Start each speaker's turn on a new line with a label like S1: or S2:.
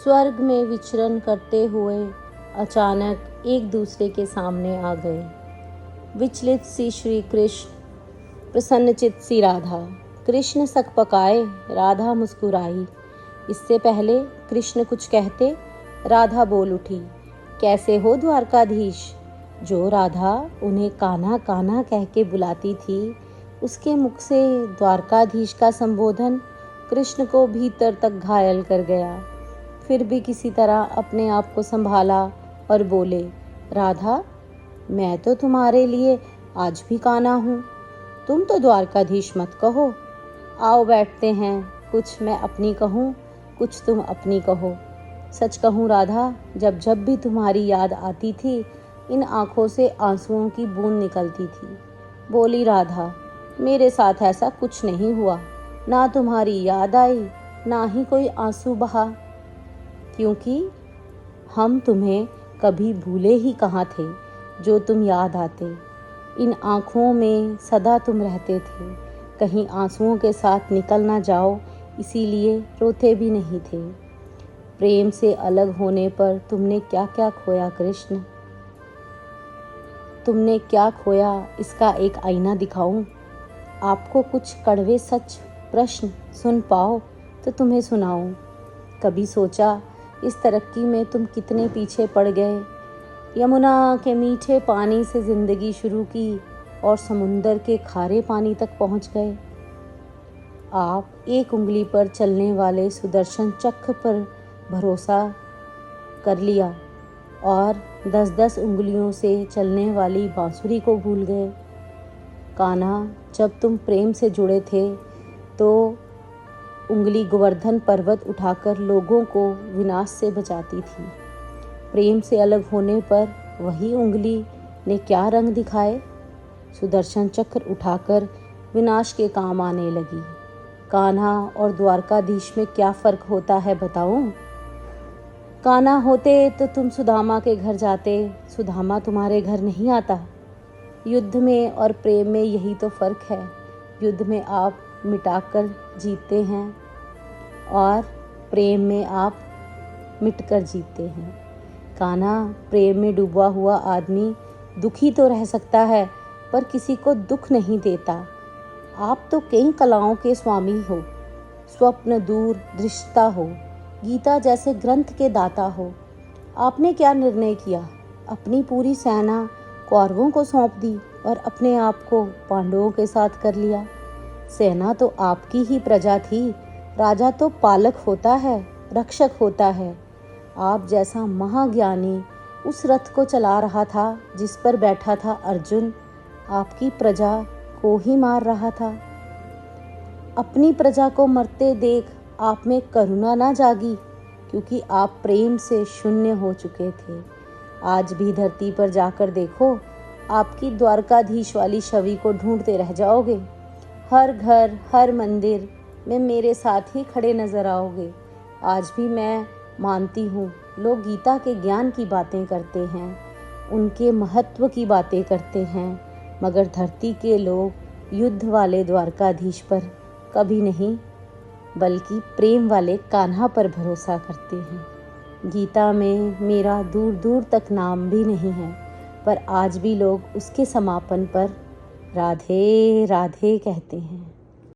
S1: स्वर्ग में विचरण करते हुए अचानक एक दूसरे के सामने आ गए। विचलित सी श्री कृष्ण, प्रसन्नचित सी राधा। कृष्ण सकपकाए, राधा मुस्कुराई। इससे पहले कृष्ण कुछ कहते, राधा बोल उठी, कैसे हो द्वारकाधीश। जो राधा उन्हें कान्हा कान्हा कह के बुलाती थी, उसके मुख से द्वारकाधीश का संबोधन कृष्ण को भीतर तक घायल कर गया। फिर भी किसी तरह अपने आप को संभाला और बोले, राधा, मैं तो तुम्हारे लिए आज भी कान्हा हूँ। तुम तो द्वारकाधीश मत कहो। आओ बैठते हैं, कुछ मैं अपनी कहूँ, कुछ तुम अपनी कहो। सच कहूँ राधा, जब जब भी तुम्हारी याद आती थी, इन आँखों से आंसुओं की बूंद निकलती थी। बोली राधा, मेरे साथ ऐसा कुछ नहीं हुआ, ना तुम्हारी याद आई, ना ही कोई आंसू बहा, क्योंकि हम तुम्हें कभी भूले ही कहाँ थे। जो तुम याद आते, इन आँखों में सदा तुम रहते थे। कहीं आंसुओं के साथ निकल ना जाओ, इसीलिए रोते भी नहीं थे। प्रेम से अलग होने पर तुमने क्या क्या खोया कृष्ण। तुमने क्या खोया, इसका एक आईना दिखाऊं। आपको कुछ कड़वे सच प्रश्न सुन पाओ तो तुम्हें सुनाऊं। कभी सोचा इस तरक्की में तुम कितने पीछे पड़ गए। यमुना के मीठे पानी से जिंदगी शुरू की और समुंदर के खारे पानी तक पहुंच गए। आप एक उंगली पर चलने वाले सुदर्शन चक्र पर भरोसा कर लिया और 10-10 उंगलियों से चलने वाली बांसुरी को भूल गए। कान्हा, जब तुम प्रेम से जुड़े थे तो उंगली गोवर्धन पर्वत उठाकर लोगों को विनाश से बचाती थी। प्रेम से अलग होने पर वही उंगली ने क्या रंग दिखाए, सुदर्शन चक्र उठाकर विनाश के काम आने लगी। कान्हा और द्वारकाधीश में क्या फर्क होता है बताऊं? कान्हा होते तो तुम सुदामा के घर जाते, सुदामा तुम्हारे घर नहीं आता। युद्ध में और प्रेम में यही तो फर्क है। युद्ध में आप मिटाकर जीतते हैं और प्रेम में आप मिटकर जीतते हैं। कान्हा, प्रेम में डूबा हुआ आदमी दुखी तो रह सकता है, पर किसी को दुख नहीं देता। आप तो कई कलाओं के स्वामी हो, स्वप्न दूर दृष्टा हो, गीता जैसे ग्रंथ के दाता हो। आपने क्या निर्णय किया? अपनी पूरी सेना कौरवों को सौंप दी और अपने आप को पांडवों के साथ कर लिया। सेना तो आपकी ही प्रजा थी, राजा तो पालक होता है, रक्षक होता है। आप जैसा महाज्ञानी उस रथ को चला रहा था जिस पर बैठा था अर्जुन, आपकी प्रजा को ही मार रहा था। अपनी प्रजा को मरते देख आप में करुणा ना जागी, क्योंकि आप प्रेम से शून्य हो चुके थे। आज भी धरती पर जाकर देखो, आपकी द्वारकाधीश वाली छवि को ढूंढते रह जाओगे। हर घर, हर मंदिर में मेरे साथ ही खड़े नजर आओगे। आज भी मैं मानती हूँ, लोग गीता के ज्ञान की बातें करते हैं, उनके महत्व की बातें करते हैं, मगर धरती के लोग युद्ध वाले द्वारकाधीश पर कभी नहीं, बल्कि प्रेम वाले कान्हा पर भरोसा करते हैं। गीता में मेरा दूर दूर तक नाम भी नहीं है, पर आज भी लोग उसके समापन पर राधे राधे कहते हैं।